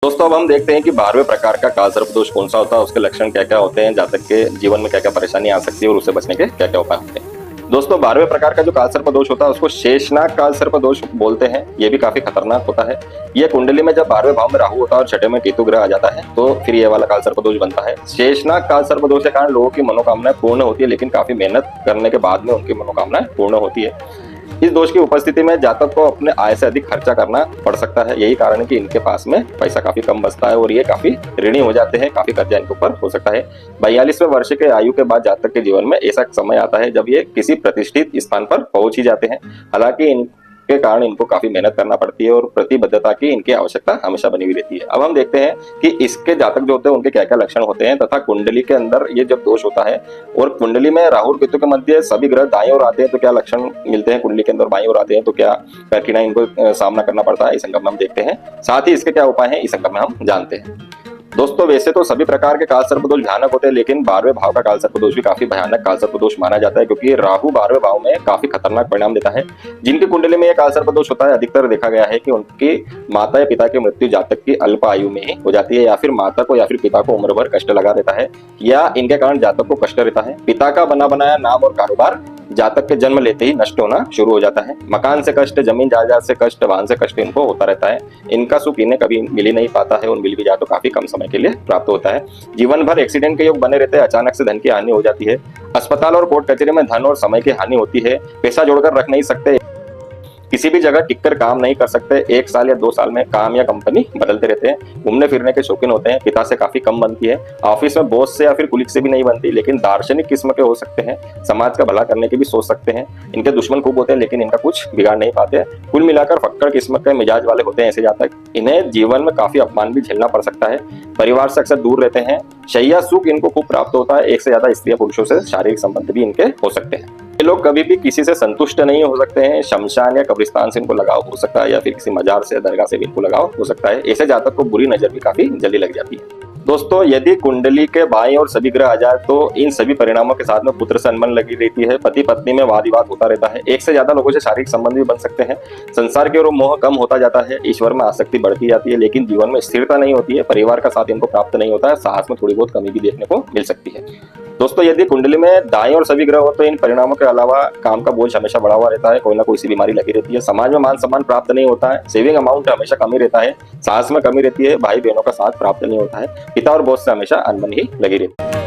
दोस्तों अब हम देखते हैं कि 12वें प्रकार का कालसर्प दोष कौन सा होता है, उसके लक्षण क्या क्या होते हैं, जातक के जीवन में क्या क्या परेशानी आ सकती है और उससे बचने के क्या क्या उपाय होते हैं। दोस्तों 12वें प्रकार का जो कालसर्प दोष होता है उसको शेषनाग कालसर्प दोष बोलते हैं। ये भी काफी खतरनाक होता है। ये कुंडली में जब 12वें भाव में राहु होता है और छठे में केतु ग्रह आ जाता है तो फिर ये वाला कालसर्प दोष बनता है। शेषनाग कालसर्प दोष के कारण लोगों की मनोकामनाएं पूर्ण होती है, लेकिन काफी मेहनत करने के बाद में उनकी मनोकामनाएं पूर्ण होती है। इस दोष की उपस्थिति में जातक को अपने आय से अधिक खर्चा करना पड़ सकता है। यही कारण है कि इनके पास में पैसा काफी कम बचता है और ये काफी ऋणी हो जाते हैं, काफी कर्जा इनके ऊपर हो सकता है। 42वें वर्ष के आयु के बाद जातक के जीवन में ऐसा समय आता है जब ये किसी प्रतिष्ठित स्थान पर पहुंच ही जाते हैं। हालांकि के कारण इनको काफी मेहनत करना पड़ती है और प्रतिबद्धता की इनकी आवश्यकता हमेशा बनी हुई रहती है। अब हम देखते हैं कि इसके जातक जो होते हैं उनके क्या क्या लक्षण होते हैं तथा कुंडली के अंदर ये जब दोष होता है और कुंडली में राहु और केतु के मध्य सभी ग्रह दाएं ओर आते हैं तो क्या लक्षण मिलते हैं, कुंडली के अंदर बाएं ओर आते हैं तो क्या कठिनाई इनको सामना करना पड़ता है, इस अंक में हम देखते हैं। साथ ही इसके क्या उपाय हैं, इस अंक में हम जानते हैं। दोस्तों वैसे तो सभी प्रकार के कालसर्प दोष भयानक होते हैं, लेकिन 12वें भाव का कालसर्प दोष भी काफी भयानक कालसर्प दोष माना जाता है, क्योंकि राहु 12वें भाव में काफी खतरनाक परिणाम देता है। जिनकी कुंडली में यह कालसर्प दोष होता है अधिकतर देखा गया है कि उनकी माता या पिता की मृत्यु जातक की अल्प आयु में ही हो जाती है, या फिर माता को या फिर पिता को उम्र भर कष्ट लगा रहता है, या इनके कारण जातक को कष्ट रहता है। पिता का बना बनाया नाम और कारोबार जातक के जन्म लेते ही नष्ट होना शुरू हो जाता है। मकान से कष्ट, जमीन जायदाद से कष्ट, वाहन से कष्ट इनको होता रहता है। इनका सुख इन्हें कभी मिल ही नहीं पाता है और मिल भी जाए तो काफी कम समय के लिए प्राप्त होता है। जीवन भर एक्सीडेंट के योग बने रहते हैं, अचानक से धन की हानि हो जाती है। अस्पताल और कोर्ट कचहरी में धन और समय की हानि होती है। पैसा जोड़कर रख नहीं सकते, किसी भी जगह टिककर काम नहीं कर सकते, 1 साल या 2 साल में काम या कंपनी बदलते रहते हैं। घूमने फिरने के शौकीन होते हैं, पिता से काफी कम बनती है। ऑफिस में बॉस से या फिर कुलीग से भी नहीं बनती, लेकिन दार्शनिक किस्म के हो सकते हैं, समाज का भला करने की भी सोच सकते हैं। इनके दुश्मन खूब होते हैं लेकिन इनका कुछ बिगाड़ नहीं पाते। कुल मिलाकर फक्कड़ किस्म के मिजाज वाले होते हैं ऐसे जातक। इन्हें जीवन में काफी अपमान भी झेलना पड़ सकता है। परिवार से अक्सर दूर रहते हैं। शैया सुख इनको खूब प्राप्त होता है। एक से ज्यादा स्त्री पुरुषों से शारीरिक संबंध भी इनके हो सकते हैं। ये लोग कभी भी किसी से संतुष्ट नहीं हो सकते हैं। शमशान या कब्रिस्तान से इनको लगाव हो सकता है, या फिर किसी मजार से, दरगाह से भी इनको लगाव हो सकता है। ऐसे जातक को बुरी नजर भी काफी जल्दी लग जाती है। दोस्तों यदि कुंडली के बाएं और सभी ग्रह आ जाए तो इन सभी परिणामों के साथ में पुत्र से अनबन लगी रहती है। पति पत्नी में वाद विवाद होता रहता है। एक से ज्यादा लोगों से शारीरिक संबंध भी बन सकते हैं। संसार की ओर मोह कम होता जाता है। ईश्वर में आसक्ति बढ़ती जाती है, लेकिन जीवन में स्थिरता नहीं होती है। परिवार का साथ इनको प्राप्त नहीं होता है। साहस में थोड़ी बहुत कमी भी देखने को मिल सकती है। दोस्तों यदि कुंडली में दाएं और सभी ग्रह हो तो इन परिणामों के अलावा काम का बोझ हमेशा बढ़ा हुआ रहता है। कोई ना कोई सी बीमारी लगी रहती है। समाज में मान सम्मान प्राप्त नहीं होता है। सेविंग अमाउंट हमेशा कमी रहता है। साहस में कमी रहती है। भाई बहनों का साथ प्राप्त नहीं होता है। पिता और बॉस से हमेशा अनबन ही लगी रहती है।